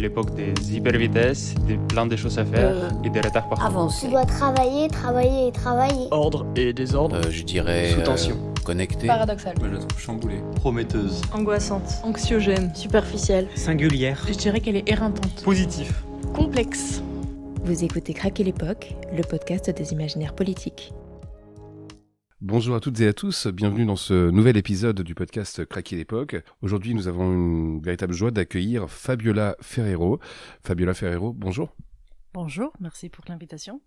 l'époque des hypervitesses, des plein de choses à faire et des retards partout. Avancer. Tu dois travailler, travailler et travailler. Ordre et désordre. Je dirais Sous tension. connecté. Paradoxal. Moi, je la trouve chamboulée. Prometteuse. Angoissante. Anxiogène. Superficielle. Singulière. Je dirais qu'elle est éreintante. Positif. Complexe. Vous écoutez Craquer l'époque, le podcast des imaginaires politiques. Bonjour à toutes et à tous, bienvenue dans ce nouvel épisode du podcast Craquer l'époque. Aujourd'hui, nous avons une véritable joie d'accueillir Fabiola Ferrero. Fabiola Ferrero, bonjour. Bonjour, merci pour l'invitation.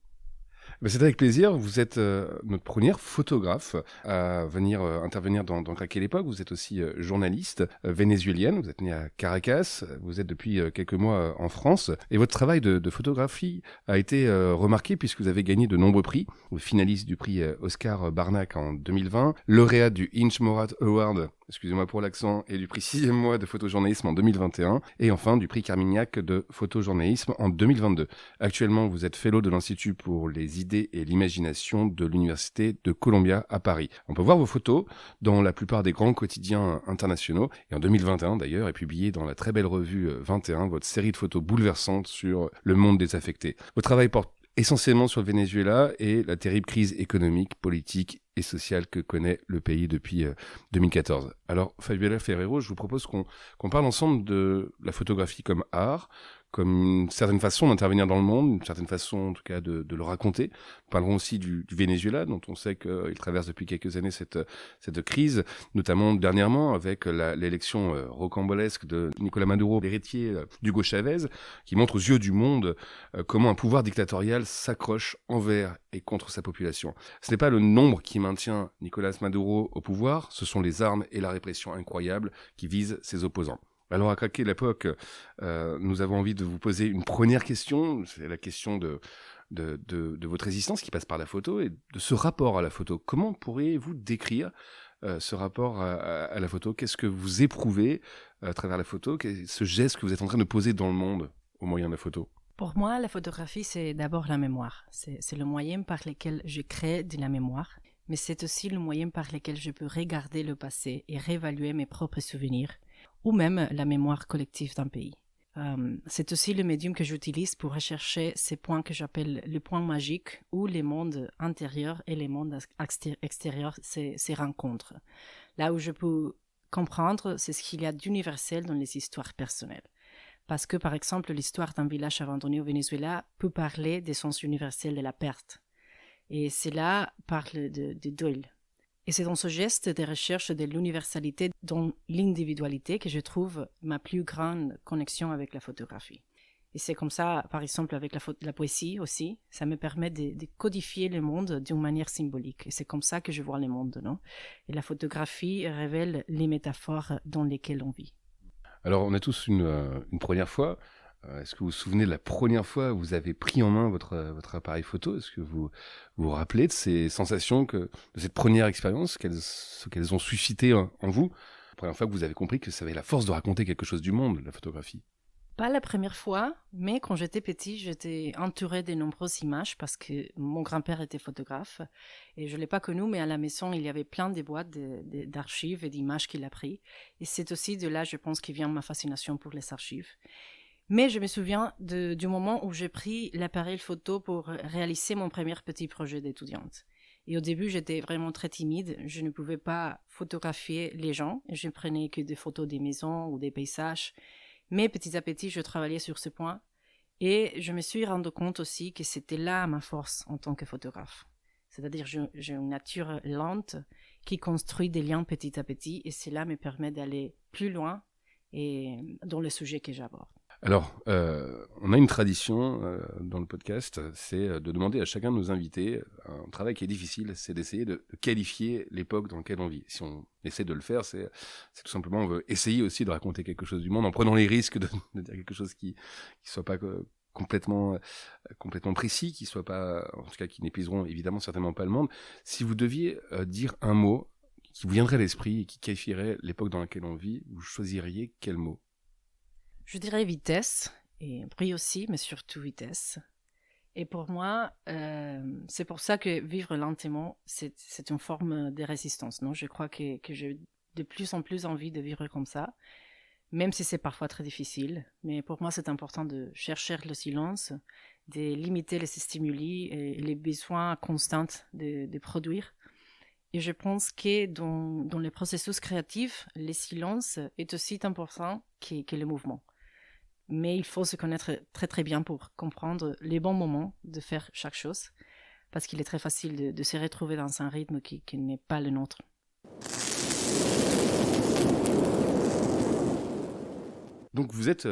C'est avec plaisir, vous êtes notre première photographe à venir intervenir dans Craquer l'époque. Vous êtes aussi journaliste vénézuélienne, vous êtes née à Caracas, vous êtes depuis quelques mois en France. Et votre travail de photographie a été remarqué puisque vous avez gagné de nombreux prix. Vous êtes finaliste du prix Oscar Barnack en 2020, lauréat du Inch Morat Award, excusez-moi pour l'accent, et du prix 6e mois de photojournalisme en 2021, et enfin du prix Carmignac de photojournalisme en 2022. Actuellement, vous êtes fellow de l'Institut pour les idées et l'imagination de l'Université de Columbia à Paris. On peut voir vos photos dans la plupart des grands quotidiens internationaux, et en 2021 d'ailleurs est publiée dans la très belle revue 21 votre série de photos bouleversantes sur le monde désaffecté. Votre travail porte essentiellement sur le Venezuela et la terrible crise économique, politique et sociale que connaît le pays depuis 2014. Alors, Fabiola Ferrero, je vous propose qu'on parle ensemble de la photographie comme art, comme une certaine façon d'intervenir dans le monde, une certaine façon en tout cas de le raconter. Nous parlerons aussi du Venezuela, dont on sait qu'il traverse depuis quelques années cette crise, notamment dernièrement avec l'élection rocambolesque de Nicolás Maduro, l'héritier d'Hugo Chavez, qui montre aux yeux du monde comment un pouvoir dictatorial s'accroche envers et contre sa population. Ce n'est pas le nombre qui maintient Nicolás Maduro au pouvoir, ce sont les armes et la répression incroyable qui visent ses opposants. Alors à Craquer l'époque, nous avons envie de vous poser une première question, c'est la question de votre résistance qui passe par la photo et de ce rapport à la photo. Comment pourriez-vous décrire ce rapport à la photo? Qu'est-ce que vous éprouvez à travers la photo? Ce geste que vous êtes en train de poser dans le monde au moyen de la photo? Pour moi, la photographie, c'est d'abord la mémoire. C'est le moyen par lequel je crée de la mémoire, mais c'est aussi le moyen par lequel je peux regarder le passé et réévaluer mes propres souvenirs, ou même la mémoire collective d'un pays. C'est aussi le médium que j'utilise pour rechercher ces points que j'appelle les points magiques où les mondes intérieurs et les mondes extérieurs se rencontrent. Là où je peux comprendre, c'est ce qu'il y a d'universel dans les histoires personnelles. Parce que, par exemple, l'histoire d'un village abandonné au Venezuela peut parler des sens universels de la perte. Et cela parle de deuil. Et c'est dans ce geste de recherche de l'universalité, dans l'individualité, que je trouve ma plus grande connexion avec la photographie. Et c'est comme ça, par exemple, avec la poésie aussi, ça me permet de codifier le monde d'une manière symbolique. Et c'est comme ça que je vois le monde, non? Et la photographie révèle les métaphores dans lesquelles on vit. Alors, on a tous une première fois. Est-ce que vous vous souvenez de la première fois où vous avez pris en main votre appareil photo? Est-ce que vous vous rappelez de ces sensations, de cette première expérience, ce qu'elles ont suscité en vous? La première fois que vous avez compris que ça avait la force de raconter quelque chose du monde, la photographie. Pas la première fois, mais quand j'étais petit, j'étais entourée de nombreuses images parce que mon grand-père était photographe et je ne l'ai pas connu, mais à la maison, il y avait plein de boîtes d'archives et d'images qu'il a pris. Et c'est aussi de là, je pense, que vient ma fascination pour les archives. Mais je me souviens du moment où j'ai pris l'appareil photo pour réaliser mon premier petit projet d'étudiante. Et au début, j'étais vraiment très timide. Je ne pouvais pas photographier les gens. Je ne prenais que des photos des maisons ou des paysages. Mais petit à petit, je travaillais sur ce point. Et je me suis rendu compte aussi que c'était là ma force en tant que photographe. C'est-à-dire, j'ai une nature lente qui construit des liens petit à petit. Et cela me permet d'aller plus loin et dans le sujet que j'aborde. Alors, on a une tradition dans le podcast, c'est de demander à chacun de nos invités un travail qui est difficile, c'est d'essayer de qualifier l'époque dans laquelle on vit. Si on essaie de le faire, c'est tout simplement, on veut essayer aussi de raconter quelque chose du monde en prenant les risques de dire quelque chose qui soit pas complètement précis, qui soit pas, en tout cas, qui n'épuiseront évidemment certainement pas le monde. Si vous deviez dire un mot qui vous viendrait à l'esprit et qui qualifierait l'époque dans laquelle on vit, vous choisiriez quel mot? Je dirais vitesse, et bruit aussi, mais surtout vitesse. Et pour moi, c'est pour ça que vivre lentement, c'est une forme de résistance. Non, je crois que j'ai de plus en plus envie de vivre comme ça. même si c'est parfois très difficile. Mais pour moi, c'est important de chercher le silence, de limiter les stimuli et les besoins constants de produire. Et je pense que dans les processus créatifs, le silence est aussi important que le mouvement. Mais il faut se connaître très très bien pour comprendre les bons moments de faire chaque chose, parce qu'il est très facile de se retrouver dans un rythme qui n'est pas le nôtre. Donc vous êtes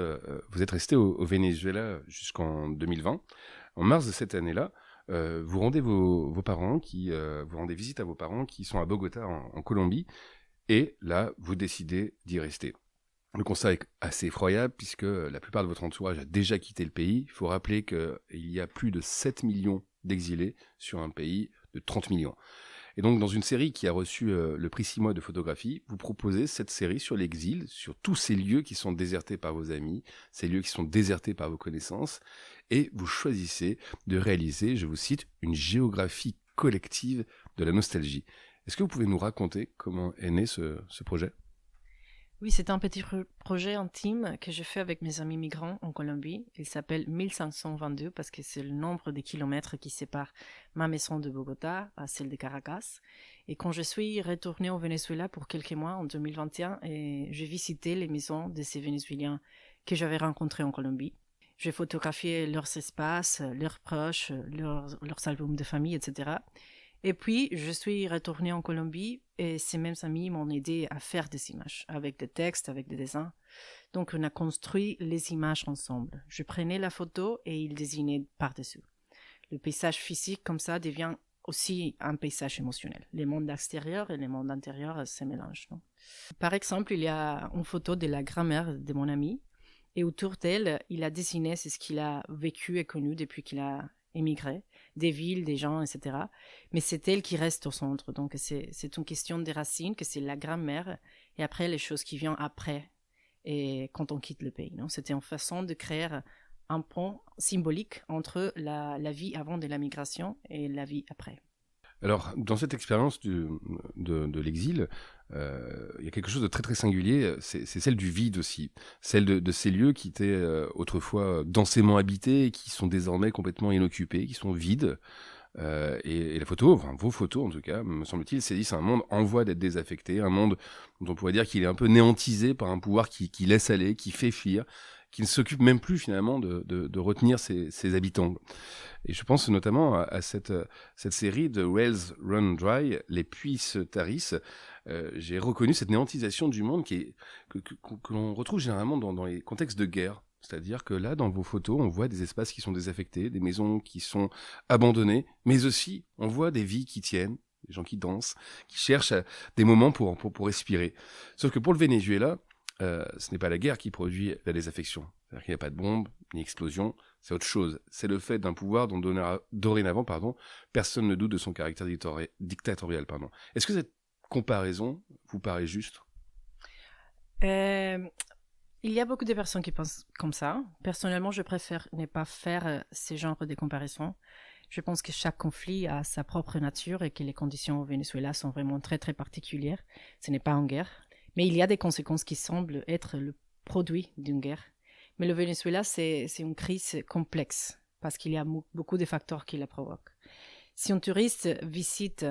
resté au Venezuela jusqu'en 2020. En mars de cette année-là, vous rendez vous rendez visite à vos parents qui sont à Bogota en Colombie, et là vous décidez d'y rester. Le constat est assez effroyable puisque la plupart de votre entourage a déjà quitté le pays. Il faut rappeler qu'il y a plus de 7 millions d'exilés sur un pays de 30 millions. Et donc, dans une série qui a reçu le prix 6 mois de photographie, vous proposez cette série sur l'exil, sur tous ces lieux qui sont désertés par vos amis, ces lieux qui sont désertés par vos connaissances, et vous choisissez de réaliser, je vous cite, une géographie collective de la nostalgie. Est-ce que vous pouvez nous raconter comment est né ce projet ? Oui, c'est un petit projet intime que je fais avec mes amis migrants en Colombie. Il s'appelle 1522 parce que c'est le nombre de kilomètres qui sépare ma maison de Bogota à celle de Caracas. Et quand je suis retournée au Venezuela pour quelques mois en 2021, j'ai visité les maisons de ces Vénézuéliens que j'avais rencontrés en Colombie. J'ai photographié leurs espaces, leurs proches, leurs albums de famille, etc. Et puis, je suis retournée en Colombie et ces mêmes amis m'ont aidé à faire des images, avec des textes, avec des dessins. Donc, on a construit les images ensemble. Je prenais la photo et ils dessinaient par-dessus. Le paysage physique, comme ça, devient aussi un paysage émotionnel. Les mondes extérieurs et les mondes intérieurs se mélangent. Non? Par exemple, il y a une photo de la grand-mère de mon ami et autour d'elle, il a dessiné ce qu'il a vécu et connu depuis qu'il a émigré, des villes, des gens, etc. Mais c'est elle qui reste au centre. Donc, c'est une question des racines, que c'est la grand-mère, et après, les choses qui viennent après, et quand on quitte le pays. Non? C'était une façon de créer un pont symbolique entre la vie avant de la migration et la vie après. Alors, dans cette expérience de l'exil, il y a quelque chose de très très singulier, c'est celle du vide aussi, celle de ces lieux qui étaient autrefois densément habités et qui sont désormais complètement inoccupés, qui sont vides. Et la photo, enfin vos photos en tout cas, me semble-t-il, saisissent un monde en voie d'être désaffecté, un monde dont on pourrait dire qu'il est un peu néantisé par un pouvoir qui laisse aller, qui fait fuir, qui ne s'occupe même plus finalement de retenir ses habitants. Et je pense notamment à cette série de Wells Run Dry, Les puits se tarissent. J'ai reconnu cette néantisation du monde que l'on retrouve généralement dans les contextes de guerre. C'est-à-dire que là, dans vos photos, on voit des espaces qui sont désaffectés, des maisons qui sont abandonnées, mais aussi on voit des vies qui tiennent, des gens qui dansent, qui cherchent des moments pour respirer. Sauf que pour le Venezuela, ce n'est pas la guerre qui produit la désaffection. C'est-à-dire qu'il n'y a pas de bombe, ni explosion, c'est autre chose. C'est le fait d'un pouvoir dont dorénavant, personne ne doute de son caractère dictatorial. Est-ce que cette comparaison vous paraît juste ? Il y a beaucoup de personnes qui pensent comme ça. Personnellement, je préfère ne pas faire ce genre de comparaison. Je pense que chaque conflit a sa propre nature et que les conditions au Venezuela sont vraiment très très particulières. Ce n'est pas une guerre. Mais il y a des conséquences qui semblent être le produit d'une guerre. Mais le Venezuela, c'est une crise complexe parce qu'il y a beaucoup de facteurs qui la provoquent. Si un touriste visite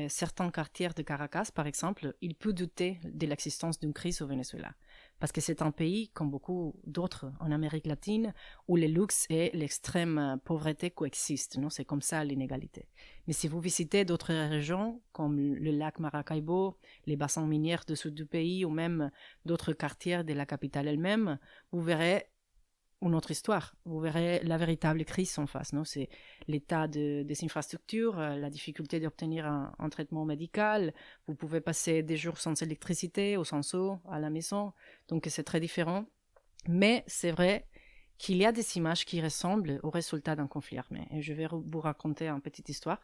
certains quartiers de Caracas, par exemple, il peut douter de l'existence d'une crise au Venezuela. Parce que c'est un pays, comme beaucoup d'autres en Amérique latine, où le luxe et l'extrême pauvreté coexistent. Non? C'est comme ça l'inégalité. Mais si vous visitez d'autres régions, comme le lac Maracaibo, les bassins miniers du sud du pays, ou même d'autres quartiers de la capitale elle-même, vous verrez une autre histoire. Vous verrez la véritable crise en face. Non? C'est l'état des infrastructures, la difficulté d'obtenir un traitement médical. Vous pouvez passer des jours sans électricité ou sans eau à la maison. Donc c'est très différent. Mais c'est vrai qu'il y a des images qui ressemblent au résultat d'un conflit armé. Et je vais vous raconter une petite histoire.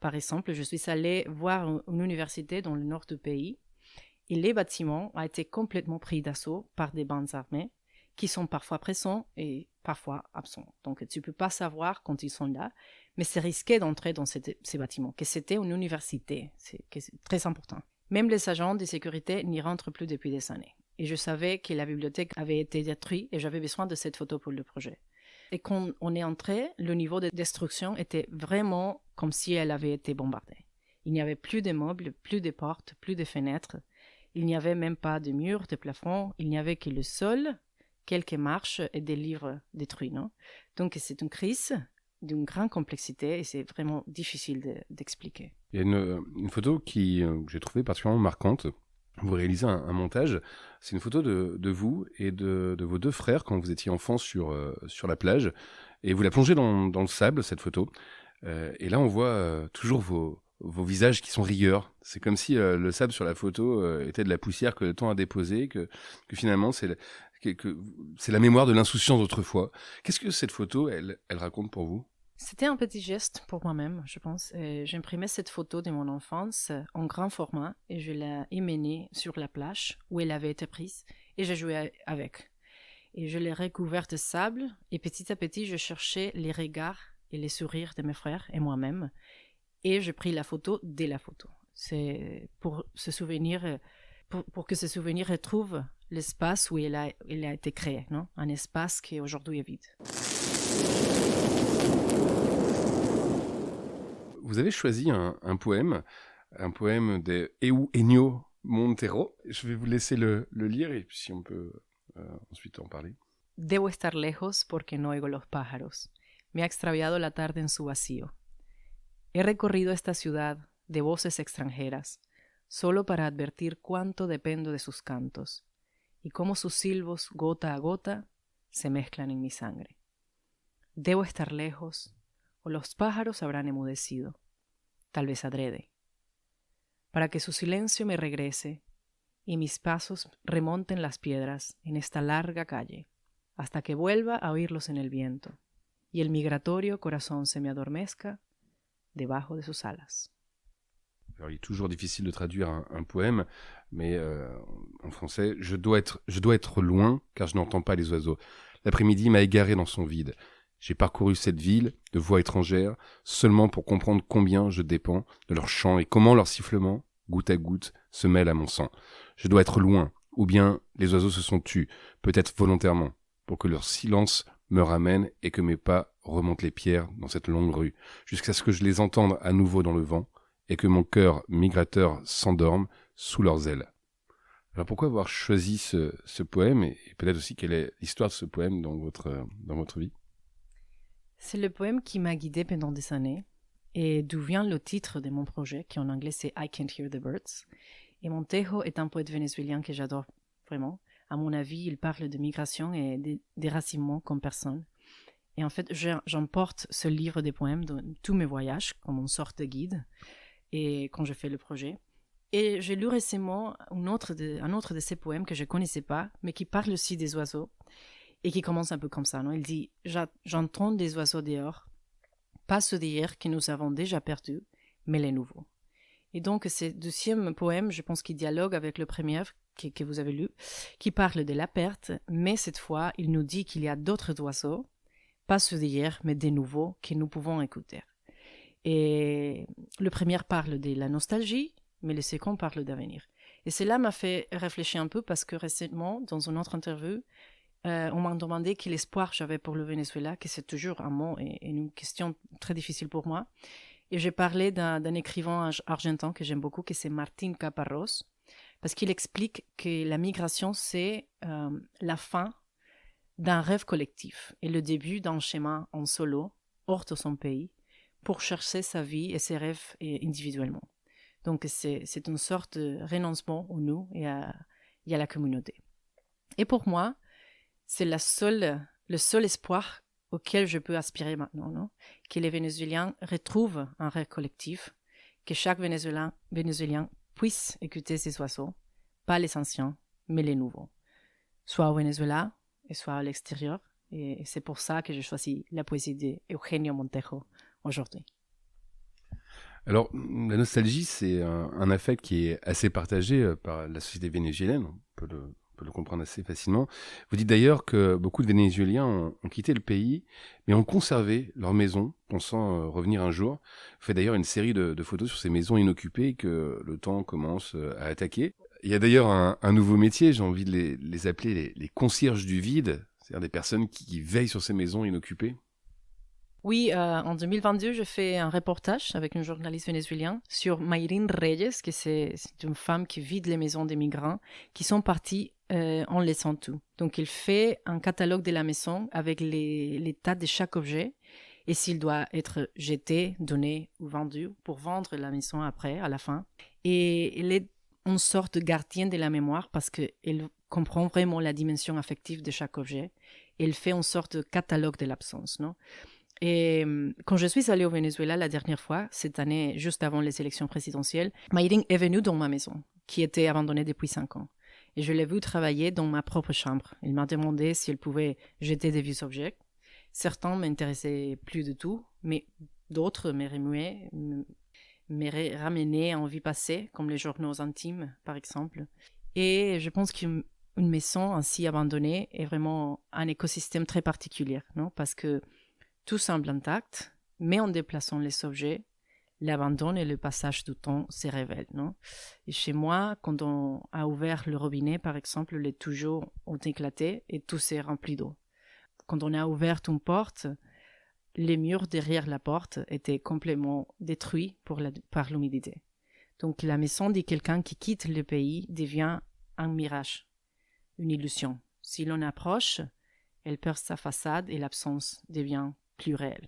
Par exemple, je suis allée voir une université dans le nord du pays et les bâtiments ont été complètement pris d'assaut par des bandes armées qui sont parfois présents et parfois absents. Donc, tu ne peux pas savoir quand ils sont là, mais c'est risqué d'entrer dans ces bâtiments, que c'était une université, c'est très important. Même les agents de sécurité n'y rentrent plus depuis des années. Et je savais que la bibliothèque avait été détruite et j'avais besoin de cette photo pour le projet. Et quand on est entré, le niveau de destruction était vraiment comme si elle avait été bombardée. Il n'y avait plus de meubles, plus de portes, plus de fenêtres. Il n'y avait même pas de murs, de plafond. Il n'y avait que le sol, quelques marches et des livres détruits. Non? Donc c'est une crise d'une grande complexité et c'est vraiment difficile d'expliquer. Il y a une photo que j'ai trouvée particulièrement marquante. Vous réalisez un montage. C'est une photo de vous et de vos deux frères quand vous étiez enfants sur la plage. Et vous la plongez dans le sable, cette photo. Et là, on voit toujours vos visages qui sont rieurs. C'est comme si le sable sur la photo était de la poussière que le temps a déposée, que finalement, c'est la mémoire de l'insouciance d'autrefois. Qu'est-ce que cette photo, elle raconte pour vous ? C'était un petit geste pour moi-même, je pense. J'imprimais cette photo de mon enfance en grand format et je l'ai emmenée sur la plage où elle avait été prise et j'ai joué avec. Et je l'ai recouverte de sable et petit à petit, je cherchais les regards et les sourires de mes frères et moi-même et j'ai pris la photo dès la photo. C'est pour ce souvenir, pour que ce souvenir retrouve l'espace où il a été créé, non? Un espace qui aujourd'hui est vide. Vous avez choisi un poème de Ennio Montero. Je vais vous laisser le lire et puis si on peut ensuite en parler. Debo estar lejos porque no oigo los pájaros. Me ha extraviado la tarde en su vacío. He recorrido esta ciudad de voces extranjeras, solo para advertir cuánto dependo de sus cantos y cómo sus silbos, gota a gota, se mezclan en mi sangre. Debo estar lejos, o los pájaros habrán emudecido, tal vez adrede, para que su silencio me regrese y mis pasos remonten las piedras en esta larga calle, hasta que vuelva a oírlos en el viento, y el migratorio corazón se me adormezca debajo de sus alas. Alors, il est toujours difficile de traduire un poème, mais en français, je dois être loin, car je n'entends pas les oiseaux. L'après-midi m'a égaré dans son vide. J'ai parcouru cette ville de voix étrangères seulement pour comprendre combien je dépends de leurs chants et comment leur sifflement, goutte à goutte, se mêle à mon sang. Je dois être loin, ou bien les oiseaux se sont tus, peut-être volontairement, pour que leur silence me ramène et que mes pas remontent les pierres dans cette longue rue, jusqu'à ce que je les entende à nouveau dans le vent et que mon cœur migrateur s'endorme sous leurs ailes. Alors pourquoi avoir choisi ce poème et peut-être aussi quelle est l'histoire de ce poème dans votre vie ? C'est le poème qui m'a guidée pendant des années et d'où vient le titre de mon projet qui en anglais c'est I Can't Hear the Birds. Et Montejo est un poète vénézuélien que j'adore vraiment. À mon avis, il parle de migration et de déracinement comme personne. Et en fait, j'emporte ce livre des poèmes dans tous mes voyages comme une sorte de guide et quand je fais le projet. Et j'ai lu récemment un autre de ces poèmes que je ne connaissais pas, mais qui parle aussi des oiseaux. Et qui commence un peu comme ça, non? Il dit « J'entends des oiseaux dehors, pas ceux d'hier que nous avons déjà perdus, mais les nouveaux. » Et donc, ce deuxième poème, je pense qu'il dialogue avec le premier que vous avez lu, qui parle de la perte, mais cette fois, il nous dit qu'il y a d'autres oiseaux, pas ceux d'hier, mais des nouveaux que nous pouvons écouter. Et le premier parle de la nostalgie, mais le second parle d'avenir. Et cela m'a fait réfléchir un peu parce que récemment, dans une autre interview, on m'a demandé quel espoir j'avais pour le Venezuela, que c'est toujours un mot et une question très difficile pour moi. Et j'ai parlé d'un écrivain argentin que j'aime beaucoup, qui c'est Martín Caparrós, parce qu'il explique que la migration, c'est la fin d'un rêve collectif et le début d'un chemin en solo, hors de son pays, pour chercher sa vie et ses rêves individuellement. Donc c'est une sorte de renoncement au nous et à la communauté. Et pour moi, c'est le seul espoir auquel je peux aspirer maintenant, non? Que les Vénézuéliens retrouvent un rêve collectif, que chaque Vénézuélien puisse écouter ses oiseaux, pas les anciens, mais les nouveaux, soit au Venezuela et soit à l'extérieur. Et c'est pour ça que j'ai choisi la poésie d'Eugenio Montejo aujourd'hui. Alors, la nostalgie, c'est un affect qui est assez partagé par la société vénézuélienne, on peut le comprendre assez facilement. Vous dites d'ailleurs que beaucoup de Vénézuéliens ont quitté le pays, mais ont conservé leur maison, pensant revenir un jour. Vous faites d'ailleurs une série de photos sur ces maisons inoccupées que le temps commence à attaquer. Il y a d'ailleurs un nouveau métier, j'ai envie de les appeler les concierges du vide, c'est-à-dire des personnes qui veillent sur ces maisons inoccupées. Oui, en 2022, je fais un reportage avec une journaliste vénézuélienne sur Mayrin Reyes, qui c'est une femme qui vide les maisons des migrants qui sont partis en laissant tout. Donc, il fait un catalogue de la maison avec l'état de chaque objet et s'il doit être jeté, donné ou vendu pour vendre la maison après, à la fin. Et elle est une sorte de gardienne de la mémoire parce qu'elle comprend vraiment la dimension affective de chaque objet. Elle fait une sorte de catalogue de l'absence, non? Et quand je suis allée au Venezuela la dernière fois, cette année, juste avant les élections présidentielles, Mayrin est venue dans ma maison, qui était abandonnée depuis 5 ans. Et je l'ai vue travailler dans ma propre chambre. Elle m'a demandé si elle pouvait jeter des vieux objets. Certains m'intéressaient plus du tout, mais d'autres me remuaient, me ramenaient en vie passée, comme les journaux intimes, par exemple. Et je pense qu'une maison ainsi abandonnée est vraiment un écosystème très particulier, non? Parce que tout semble intact, mais en déplaçant les objets, l'abandon et le passage du temps se révèlent, non? Et chez moi, quand on a ouvert le robinet, par exemple, les tuyaux ont éclaté et tout s'est rempli d'eau. Quand on a ouvert une porte, les murs derrière la porte étaient complètement détruits par l'humidité. Donc la maison de quelqu'un qui quitte le pays devient un mirage, une illusion. Si l'on approche, elle perd sa façade et l'absence devient plus réelle.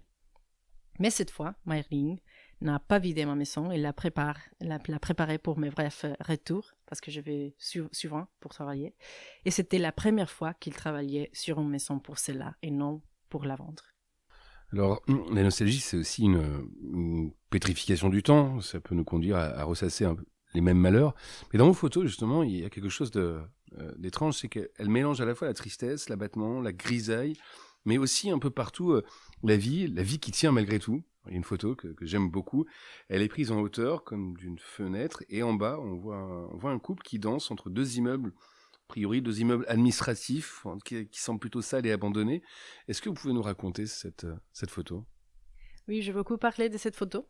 Mais cette fois, Mayrin n'a pas vidé ma maison, elle l'a préparée pour mes brefs retours, parce que je vais souvent pour travailler. Et c'était la première fois qu'il travaillait sur une maison pour cela et non pour la vendre. Alors, la nostalgie, c'est aussi une pétrification du temps. Ça peut nous conduire à ressasser un peu les mêmes malheurs. Mais dans vos photos, justement, il y a quelque chose d'étrange, c'est qu'elle mélange à la fois la tristesse, l'abattement, la grisaille, mais aussi un peu partout la vie qui tient malgré tout. Il y a une photo que j'aime beaucoup. Elle est prise en hauteur, comme d'une fenêtre, et en bas, on voit un couple qui danse entre deux immeubles, a priori deux immeubles administratifs, qui semblent plutôt sales et abandonnés. Est-ce que vous pouvez nous raconter cette photo ? Oui, j'ai beaucoup parlé de cette photo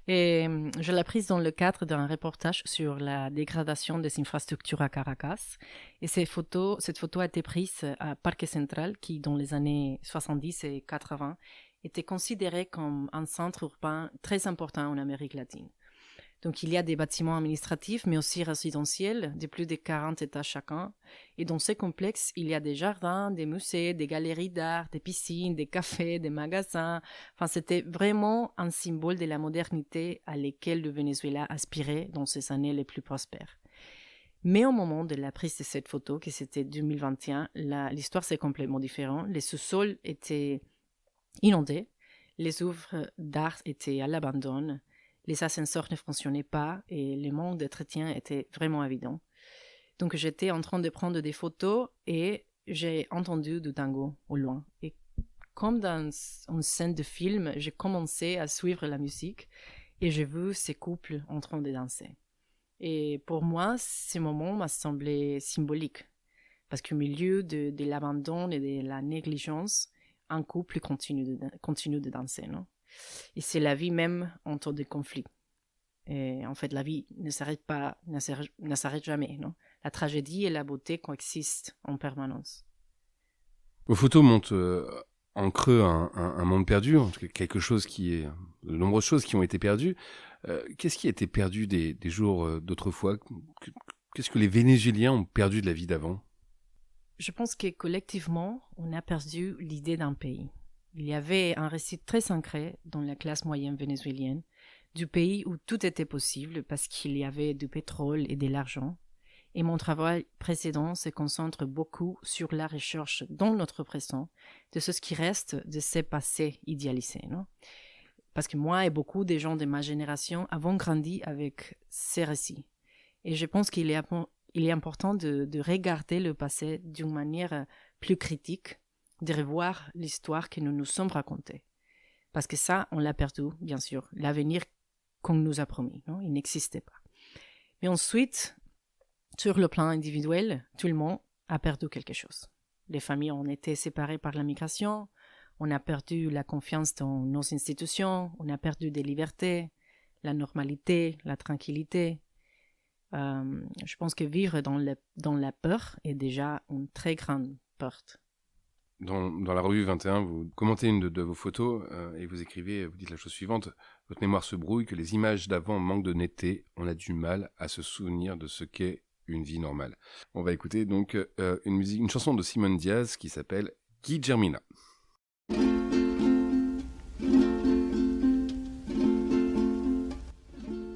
et je l'ai prise dans le cadre d'un reportage sur la dégradation des infrastructures à Caracas. Et cette photo a été prise à Parque Central, qui dans les années 70 et 80 était considéré comme un centre urbain très important en Amérique latine. Donc il y a des bâtiments administratifs, mais aussi résidentiels, de plus de 40 étages chacun. Et dans ces complexes, il y a des jardins, des musées, des galeries d'art, des piscines, des cafés, des magasins. Enfin, c'était vraiment un symbole de la modernité à laquelle le Venezuela aspirait dans ces années les plus prospères. Mais au moment de la prise de cette photo, qui c'était 2021, l'histoire c'est complètement différent. Les sous-sols étaient inondés, les œuvres d'art étaient à l'abandon, les ascenseurs ne fonctionnaient pas et le manque d'entretien était vraiment évident. Donc j'étais en train de prendre des photos et j'ai entendu du tango au loin. Et comme dans une scène de film, j'ai commencé à suivre la musique et j'ai vu ces couples en train de danser. Et pour moi, ce moment m'a semblé symbolique parce qu'au milieu de l'abandon et de la négligence, un couple continue de danser, non? Et c'est la vie même en temps de conflit. Et en fait, la vie ne s'arrête jamais, non? La tragédie et la beauté coexistent en permanence. Vos photos montrent en creux un monde perdu, en tout cas de nombreuses choses qui ont été perdues. Qu'est-ce qui a été perdu des jours d'autrefois ? Qu'est-ce que les Vénézuéliens ont perdu de la vie d'avant ? Je pense que collectivement, on a perdu l'idée d'un pays. Il y avait un récit très ancré dans la classe moyenne vénézuélienne du pays où tout était possible parce qu'il y avait du pétrole et de l'argent. Et mon travail précédent se concentre beaucoup sur la recherche dans notre présent de ce qui reste de ces passés idéalisés, non? Parce que moi et beaucoup des gens de ma génération avons grandi avec ces récits. Et je pense qu'il est important de regarder le passé d'une manière plus critique, de revoir l'histoire que nous nous sommes racontée. Parce que ça, on l'a perdu, bien sûr. L'avenir qu'on nous a promis, non? Il n'existait pas. Mais ensuite, sur le plan individuel, tout le monde a perdu quelque chose. Les familles ont été séparées par la migration, on a perdu la confiance dans nos institutions, on a perdu des libertés, la normalité, la tranquillité. Je pense que vivre dans la peur est déjà une très grande porte. Dans la revue 21, vous commentez une de vos photos et vous écrivez, vous dites la chose suivante: votre mémoire se brouille, que les images d'avant manquent de netteté, on a du mal à se souvenir de ce qu'est une vie normale. On va écouter donc une chanson de Simone Diaz qui s'appelle Guillermina.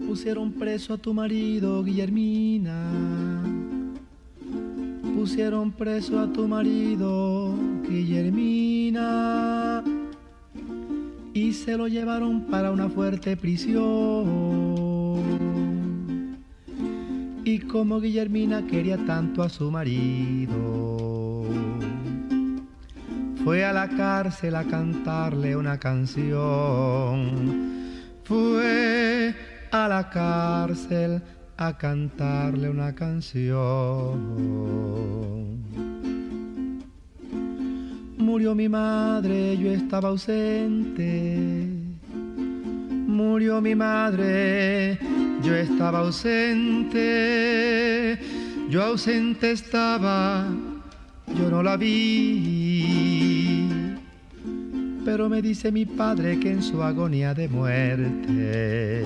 Pusieron preso a tu marido, Guillermina. Pusieron preso a tu marido, Guillermina. Y se lo llevaron para una fuerte prisión. Y como Guillermina quería tanto a su marido, fue a la cárcel a cantarle una canción. Fue a la cárcel a cantarle una canción. Murió mi madre, yo estaba ausente. Murió mi madre, yo estaba ausente. Yo ausente estaba, yo no la vi. Pero me dice mi padre que en su agonía de muerte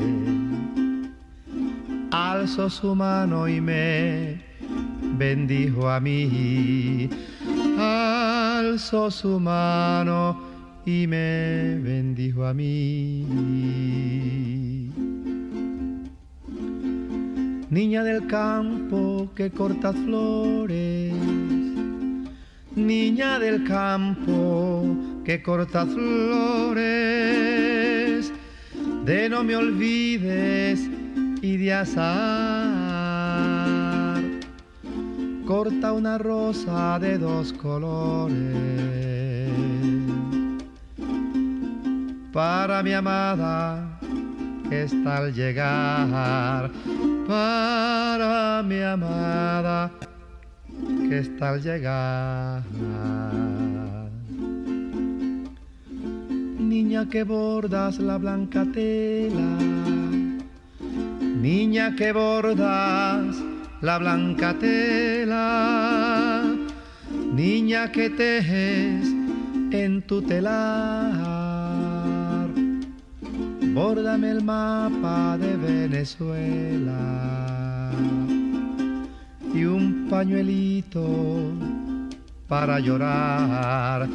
alzó su mano y me bendijo a mí. Alzó su mano y me bendijo a mí. Niña del campo que cortas flores, niña del campo que cortas flores, de no me olvides y de azar, corta una rosa de dos colores para mi amada que está al llegar, para mi amada que está al llegar. Niña que bordas la blanca tela, niña que bordas la blanca tela, niña que tejes en tu telar, bórdame el mapa de Venezuela y un pañuelito para llorar,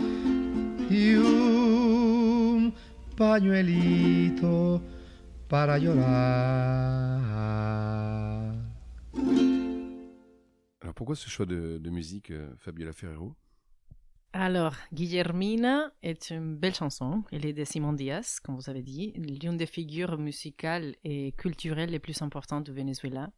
y un pañuelito para llorar. Alors pourquoi ce choix de musique, Fabiola Ferrero? Alors, Guillermina est une belle chanson. Elle est de Simón Díaz, comme vous avez dit, l'une des figures musicales et culturelles les plus importantes du Venezuela.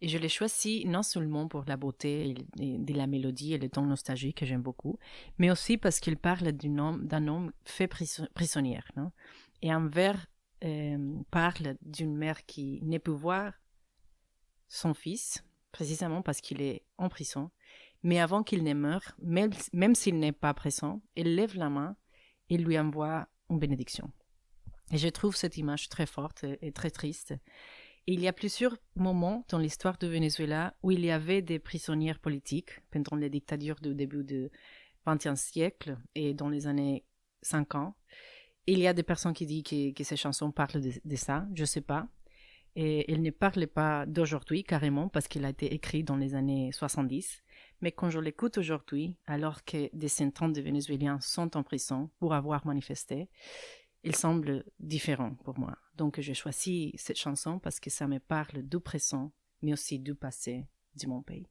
Et je l'ai choisi non seulement pour la beauté et de la mélodie et le ton nostalgique que j'aime beaucoup, mais aussi parce qu'il parle d'un homme fait prisonnière. Non? Et un vers parle d'une mère qui ne peut voir son fils, précisément parce qu'il est en prison. Mais avant qu'il ne meure, même s'il n'est pas présent, elle lève la main et lui envoie une bénédiction. Et je trouve cette image très forte et très triste. Et il y a plusieurs moments dans l'histoire du Venezuela où il y avait des prisonnières politiques pendant les dictatures du début du XXe siècle et dans les années 50. Il y a des personnes qui disent que ces chansons parlent de ça, je ne sais pas. Et elle ne parle pas d'aujourd'hui carrément parce qu'elle a été écrite dans les années 70. Mais quand je l'écoute aujourd'hui, alors que des centaines de Vénézuéliens sont en prison pour avoir manifesté, il semble différent pour moi. Donc j'ai choisi cette chanson parce que ça me parle du présent, mais aussi du passé de mon pays.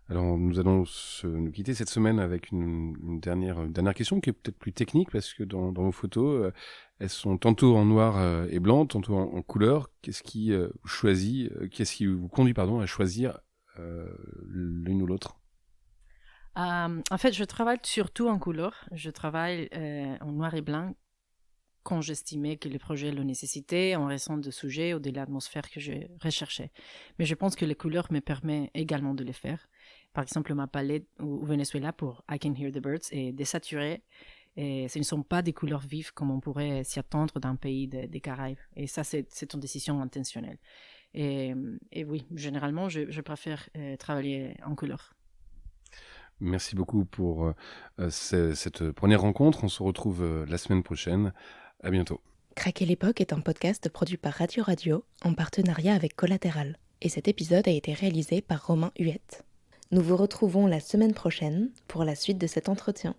Alors nous allons nous quitter cette semaine avec une dernière question qui est peut-être plus technique parce que dans vos photos, elles sont tantôt en noir et blanc, tantôt en couleur. Qu'est-ce qui vous conduit à choisir l'une ou l'autre? En fait, je travaille surtout en couleur. Je travaille en noir et blanc quand j'estimais que le projet le nécessitait en raison du sujet ou de l'atmosphère que je recherchais. Mais je pense que les couleurs me permettent également de le faire. Par exemple, ma palette au Venezuela pour I Can Hear the Birds est désaturée. Et ce ne sont pas des couleurs vives comme on pourrait s'y attendre d'un pays des Caraïbes. Et ça, c'est une décision intentionnelle. Et oui, généralement, je préfère travailler en couleur. Merci beaucoup pour cette première rencontre. On se retrouve la semaine prochaine. À bientôt. Craquer l'époque est un podcast produit par Radio Radio en partenariat avec Collatéral. Et cet épisode a été réalisé par Romain Huette. Nous vous retrouvons la semaine prochaine pour la suite de cet entretien.